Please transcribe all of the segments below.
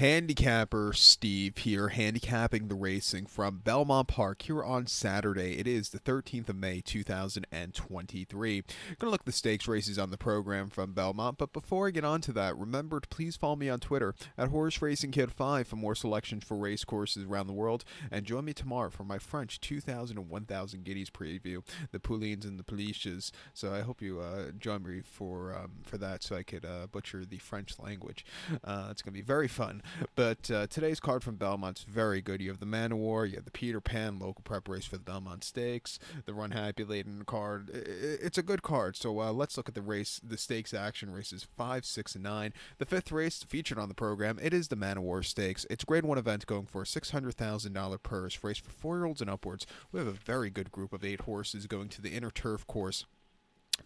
Handicapper Steve here, handicapping the racing from Belmont Park here on Saturday. It is the 13th of May, 2023. Gonna look at the stakes races on the program from Belmont, but before I get on to that, remember to please follow me on Twitter at Horse Racing Kid 5 for more selections for race courses around the world, and join me tomorrow for my French 2000 and 1000 Guineas preview, the Poulines and the Pouliches. So I hope you join me for that, so I could butcher the French language. It's gonna be very fun. But today's card from Belmont's very good. You have the Man of War, you have the Peter Pan local prep race for the Belmont Stakes, the Runhappy late in the card. It's a good card. So let's look at the stakes action races 5, 6, and 9. The fifth race featured on the program, it is the Man of War Stakes. It's a Grade 1 event going for a $600,000 purse, race for 4-year-olds and upwards. We have a very good group of 8 horses going to the inner turf course.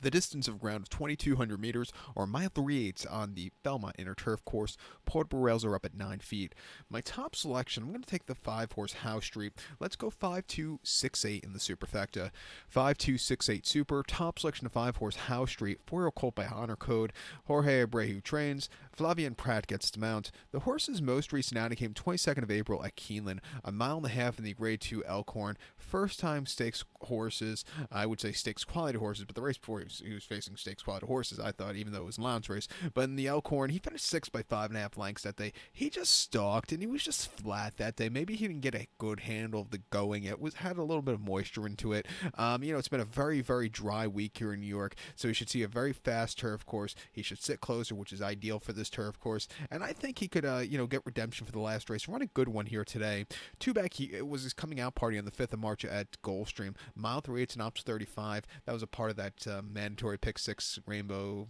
The distance of ground of 2,200 meters, or a mile 3/8 on the Belmont Inner Turf course. Portable rails are up at 9 feet. My top selection, I'm going to take the 5-horse House Street. Let's go 5-2-6-8 in the superfecta. 5-2-6-8 super. Top selection of 5-horse House Street. 4-year-old colt by Honor Code. Jorge Abreu trains. Flavian Pratt gets to mount. The horse's most recent outing came 22nd of April at Keeneland, a mile and a half in the Grade 2 Elkhorn. First time stakes horses, I would say stakes quality horses, but the race before he was facing stakes quality horses, I thought, even though it was a lounge race. But in the Elkhorn, he finished 6th by 5.5 lengths that day. He just stalked, and he was just flat that day. Maybe he didn't get a good handle of the going. It had a little bit of moisture into it. It's been a very, very dry week here in New York, so he should see a very fast turf course. He should sit closer, which is ideal for this turf course. And I think he could, get redemption for the last race. Run a good one here today. Two back, it was his coming out party on the 5th of March at Gulfstream. Mile 3/8 and ops 35. That was a part of that mandatory pick 6 rainbow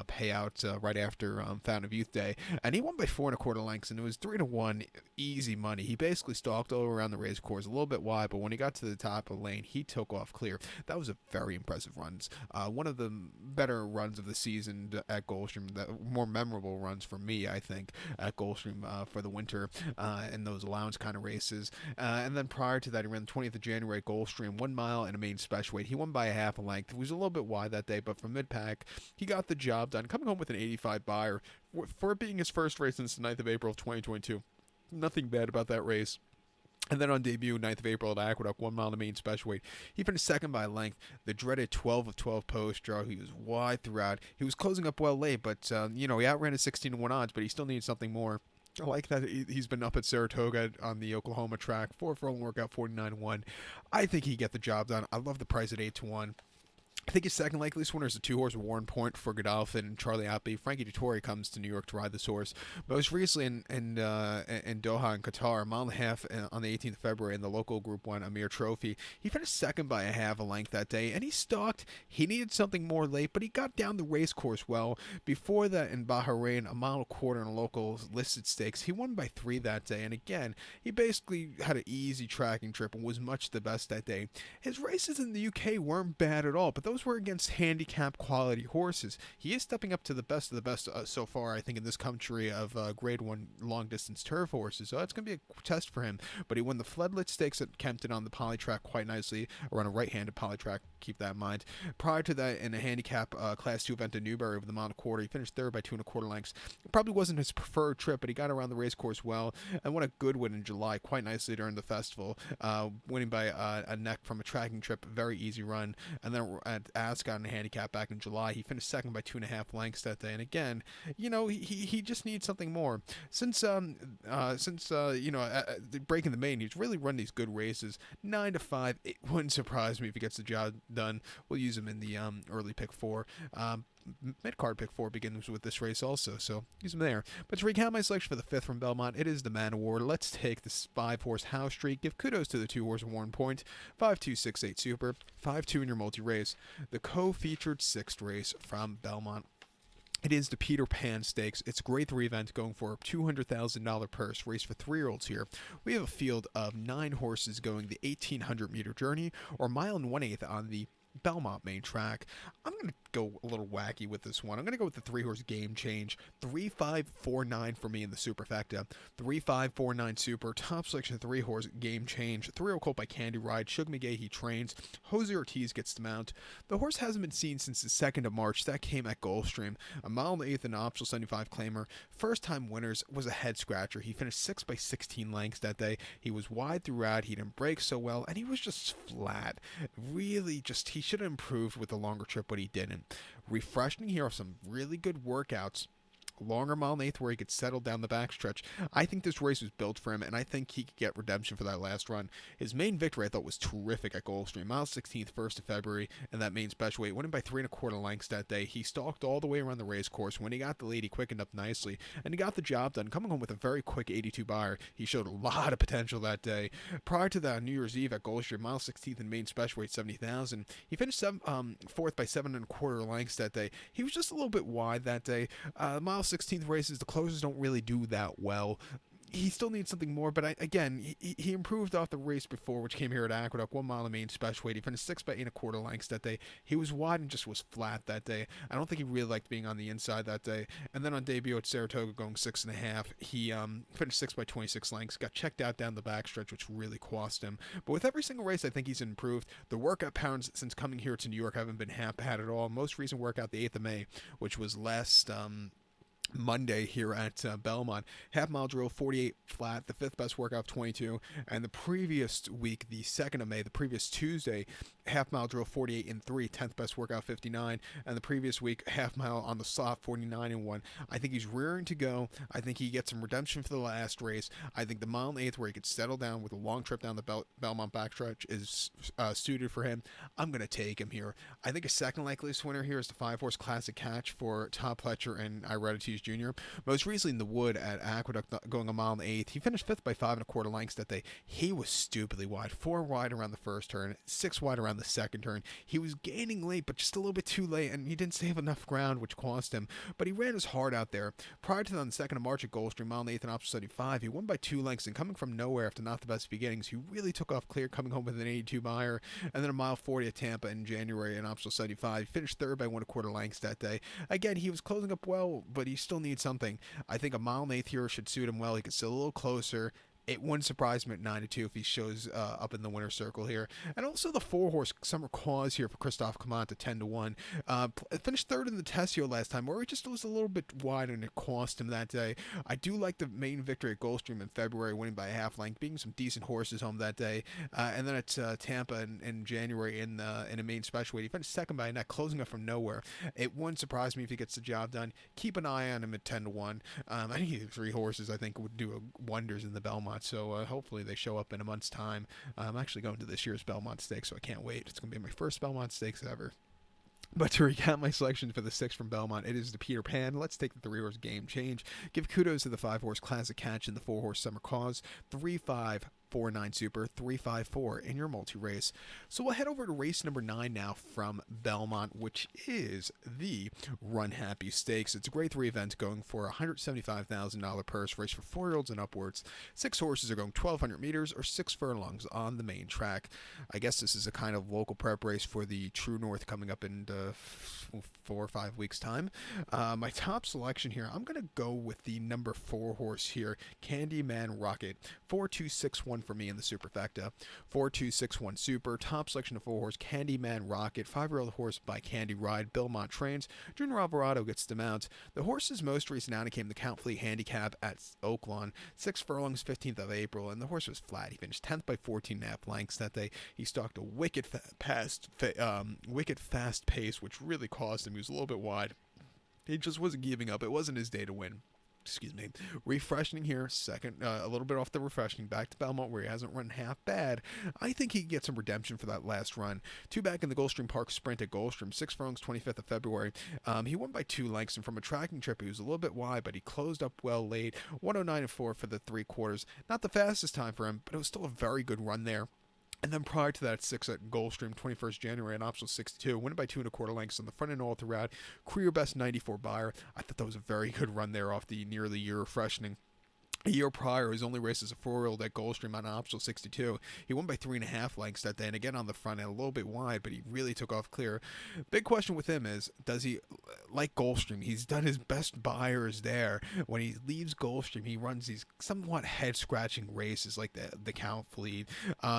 payout right after Fountain of Youth Day, and he won by 4 1/4 lengths, and it was 3-1, easy money. He basically stalked all around the race course, a little bit wide, but when he got to the top of the lane, he took off clear. That was a very impressive run. One of the better runs of the season at Gulfstream, the more memorable runs for me, I think, at Gulfstream for the winter in those allowance kind of races. And then prior to that, he ran the 20th of January at Gulfstream, 1 mile and a main special weight. He won by a half a length. He was a little bit wide that day, but from mid-pack, he got the job done, coming home with an 85 buyer for it being his first race since the 9th of April of 2022. Nothing bad about that race. And then on debut, 9th of April at Aqueduct, 1 mile to main special weight. He finished 2nd by a length. The dreaded 12 of 12 post draw. He was wide throughout. He was closing up well late, but he outran his 16-1 odds, but he still needs something more. I like that he's been up at Saratoga on the Oklahoma track. 4 furlong workout, 49-1. I think he get the job done. I love the price at 8-1. I think his second likeliest winner is the 2-horse Warren Point for Godolphin and Charlie Appy. Frankie Dettori comes to New York to ride this horse. Most recently in Doha and Qatar, a mile and a half on the 18th of February in the local Group 1 Amir Trophy. He finished 2nd by a half a length that day, and he stalked. He needed something more late, but he got down the race course well. Before that in Bahrain, a mile and a quarter in a local listed stakes, he won by 3 that day, and again, he basically had an easy tracking trip and was much the best that day. His races in the UK weren't bad at all, but those were against handicap quality horses. He is stepping up to the best of the best so far, I think, in this country of Grade 1 long distance turf horses. So that's going to be a test for him. But he won the Fledlet Stakes at Kempton on the poly track quite nicely, or on a right-handed poly track. Keep that in mind. Prior to that, in a handicap Class 2 event in Newbury with the mile and a quarter, he finished 3rd by 2 1/4 lengths. It probably wasn't his preferred trip, but he got around the race course well and won a good win in July quite nicely during the festival, winning by a neck from a tracking trip. Very easy run. And then at Ascot in a handicap back in July, he finished 2nd by 2.5 lengths that day. And again, he just needs something more. Since breaking the main, he's really run these good races. 9-5, it wouldn't surprise me if he gets the job done. We'll use him in the early pick 4. Mid-card pick 4 begins with this race also, so use him there. But to recount my selection for the 5th from Belmont, it is the Man of War. Let's take this 5-horse House Street. Give kudos to the 2-horse Warren Point. 5-2-6-8 super. 5-2 in your multi-race. The co-featured 6th race from Belmont. It is the Peter Pan Stakes. It's a Grade 3 event going for a $200,000 purse, race for 3-year-olds here. We have a field of 9 horses going the 1,800-meter journey, or mile and 1/8 on the Belmont main track. I'm going to go a little wacky with this one. I'm going to go with the 3-horse Game Change. 3549 for me in the superfecta. 3549 super. Top selection 3-horse Game Change. 3-year-old colt by Candy Ride. Shug McGay, he trains. Jose Ortiz gets the mount. The horse hasn't been seen since the 2nd of March. That came at Gulfstream. A mile and 1/8 in an optional 75 claimer. First time winners was a head scratcher. He finished 6 by 16 lengths that day. He was wide throughout. He didn't break so well, and he was just flat. Really, he should have improved with the longer trip, but he didn't. Refreshing here of some really good workouts. Longer mile and 1/8 where he could settle down the backstretch. I think this race was built for him, and I think he could get redemption for that last run. His main victory I thought was terrific at Gulfstream. Mile 16th, 1st of February, and that main special weight, winning by 3 1/4 lengths that day. He stalked all the way around the race course. When he got the lead, he quickened up nicely, and he got the job done, coming home with a very quick 82 buyer. He showed a lot of potential that day. Prior to that, New Year's Eve at Gulfstream, mile 16th in main special weight, 70,000. He finished 4th by 7 1/4 lengths that day. He was just a little bit wide that day. Mile 16th races, the closers don't really do that well. He still needs something more, but he improved off the race before, which came here at Aqueduct, 1 mile in main special weight. He finished 6 by 8 1/4 lengths that day. He was wide and just was flat that day. I don't think he really liked being on the inside that day. And then on debut at Saratoga, going 6.5, he finished 6 by 26 lengths, got checked out down the backstretch, which really cost him. But with every single race, I think he's improved. The workout patterns since coming here to New York haven't been half bad at all. Most recent workout, the 8th of May, which was last Monday here at Belmont. Half mile drill, 48 flat, the 5th best workout, 22. And the previous week, the 2nd of May, the previous Tuesday, half mile drill, 48 and 3, 10th best workout, 59. And the previous week, half mile on the soft, 49 and 1. I think he's rearing to go. I think he gets some redemption for the last race. I think the mile and 1/8 where he could settle down with a long trip down the Belmont backstretch is suited for him. I'm going to take him here. I think a second likeliest winner here is the 5-horse Classic Catch for Todd Pletcher and Iridities Jr. Most recently in the Wood at Aqueduct, going a mile and 1/8. He finished 5th by 5 1/4 lengths that day. He was stupidly wide. 4 wide around the first turn, 6 wide around the second turn. He was gaining late, but just a little bit too late, and he didn't save enough ground, which cost him. But he ran his heart out there. Prior to that, on the 2nd of March at Gulfstream, mile and 1/8 and option 75, he won by 2 lengths, and coming from nowhere after not the best beginnings, he really took off clear, coming home with an 82 buyer, and then a mile 40 at Tampa in January in option 75. He finished 3rd by 1 1/4 lengths that day. Again, he was closing up well, but he still needs something. I think a mile and 1/8 here should suit him well. He could sit a little closer. It wouldn't surprise me at 9-2 if he shows up in the winner's circle here. And also the 4-horse Summer Cause here for Christophe Clement at 10-1. Finished 3rd in the Tessio last time, where he just was a little bit wide and it cost him that day. I do like the main victory at Gulfstream in February, winning by a half length, being some decent horses home that day. And then at Tampa in January in a main special weight, he finished 2nd by a neck, closing up from nowhere. It wouldn't surprise me if he gets the job done. Keep an eye on him at 10-1. I think 3 horses I think would do wonders in the Belmont. So hopefully they show up in a month's time. I'm actually going to this year's Belmont Stakes, so I can't wait. It's going to be my first Belmont Stakes ever. But to recap my selection for the 6 from Belmont, it is the Peter Pan. Let's take the 3-horse Game Change. Give kudos to the 5-horse Classic Catch and the 4-horse Summer Cause. 3-5-4-9 Super, 3-5-4 in your multi-race. So we'll head over to race number 9 now from Belmont, which is the Runhappy Stakes. It's a grade 3 event going for a $175,000 purse race for 4-year-olds and upwards. 6 horses are going 1,200 meters or 6 furlongs on the main track. I guess this is a kind of local prep race for the True North coming up in 4 or 5 weeks' time. My top selection here, I'm going to go with the number 4 horse here, Candyman Rocket. 4-2-6-1 for me in the superfecta. 4-2-6-1 super. Top selection of 4 horse, Candyman Rocket. 5-year-old horse by Candy Ride. Belmont trains. Junior Alvarado gets the mount. The horse's most recent outing came the Count Fleet Handicap at Oaklawn. 6 furlongs, 15th of April, and the horse was flat. He finished 10th by 14.5 lengths that day. He stalked a wicked fast pace, which really caused him. He was a little bit wide. He just wasn't giving up. It wasn't his day to win. Excuse me. Refreshing here, second, a little bit off the refreshing, back to Belmont where he hasn't run half bad. I think he can get some redemption for that last run. 2 back in the Gulfstream Park Sprint at Gulfstream, 6 furlongs, 25th of February. He won by 2 lengths, and from a tracking trip, he was a little bit wide, but he closed up well late. 109.4 for the 3/4. Not the fastest time for him, but it was still a very good run there. And then prior to that, 6 at Gulfstream, 21st January, an optional 62, winning by 2 1/4 lengths on the front and all throughout. Career best 94 buyer. I thought that was a very good run there off the nearly year freshening. A year prior, his only race as a 4-year-old at Gulfstream on an optional 62. He won by 3.5 lengths that day, and again on the front end, a little bit wide, but he really took off clear. Big question with him is, does he, like Gulfstream, he's done his best buyers there. When he leaves Gulfstream, he runs these somewhat head-scratching races like the Count Fleet.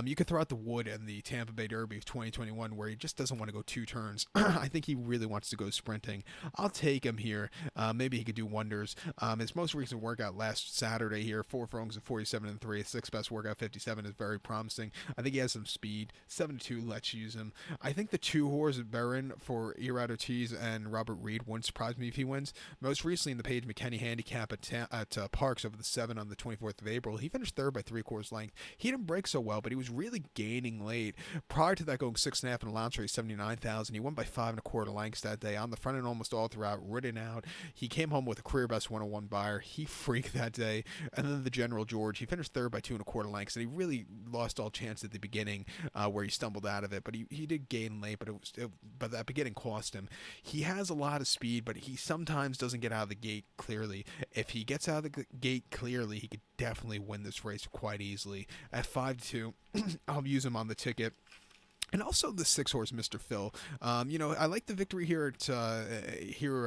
You could throw out the Wood and the Tampa Bay Derby of 2021, where he just doesn't want to go 2 turns. I think he really wants to go sprinting. I'll take him here. Maybe he could do wonders. His most recent workout last Saturday here, 4 furlongs of 47 and 3, 6th best workout 57 is very promising. I think he has some speed. 7-2, let's use him. I think the 2-horse Baron for Irad Ortiz and Robert Reed wouldn't surprise me if he wins. Most recently in the Paige McKenney handicap at Parks over the 7 on the 24th of April, he finished third by 3/4 length. He didn't break so well, but he was really gaining late. Prior to that, going 6.5 in a launch race, 79,000. He won by 5.25 lengths that day. On the front end almost all throughout, ridden out. He came home with a career best 101 buyer. He freaked that day. And then the General George, he finished third by 2.25 lengths, and he really lost all chance at the beginning, where he stumbled out of it. But he did gain late, but that beginning cost him. He has a lot of speed, but he sometimes doesn't get out of the gate clearly. If he gets out of the gate clearly, he could definitely win this race quite easily. At 5-2, I'll use him on the ticket. And also the 6-horse Mr. Phil. I like the victory here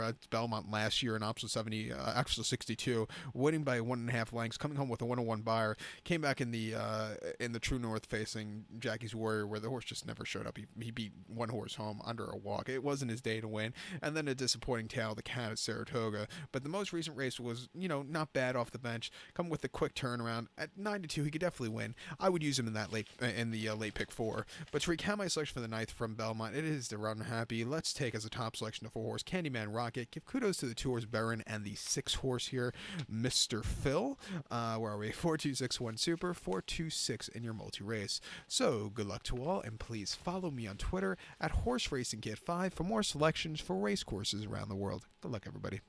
at Belmont last year in optional 62, winning by 1.5 lengths, coming home with a 101 buyer. Came back in the True North facing Jackie's Warrior, where the horse just never showed up. He beat one horse home under a walk. It wasn't his day to win. And then a disappointing tail, the Cat at Saratoga. But the most recent race was, not bad off the bench. Coming with a quick turnaround at 9-2, he could definitely win. I would use him in the late pick 4. But to recap my selection for the 9th from Belmont, it is the Runhappy. Let's take as a top selection the 4-horse Candyman Rocket. Give kudos to the 2-horse Baron and the 6-horse here, Mr. Phil. Where are we? 4261 Super, 426 in your multi-race. So good luck to all, and please follow me on Twitter at Horse Racing Kit 5 for more selections for race courses around the world. Good luck, everybody.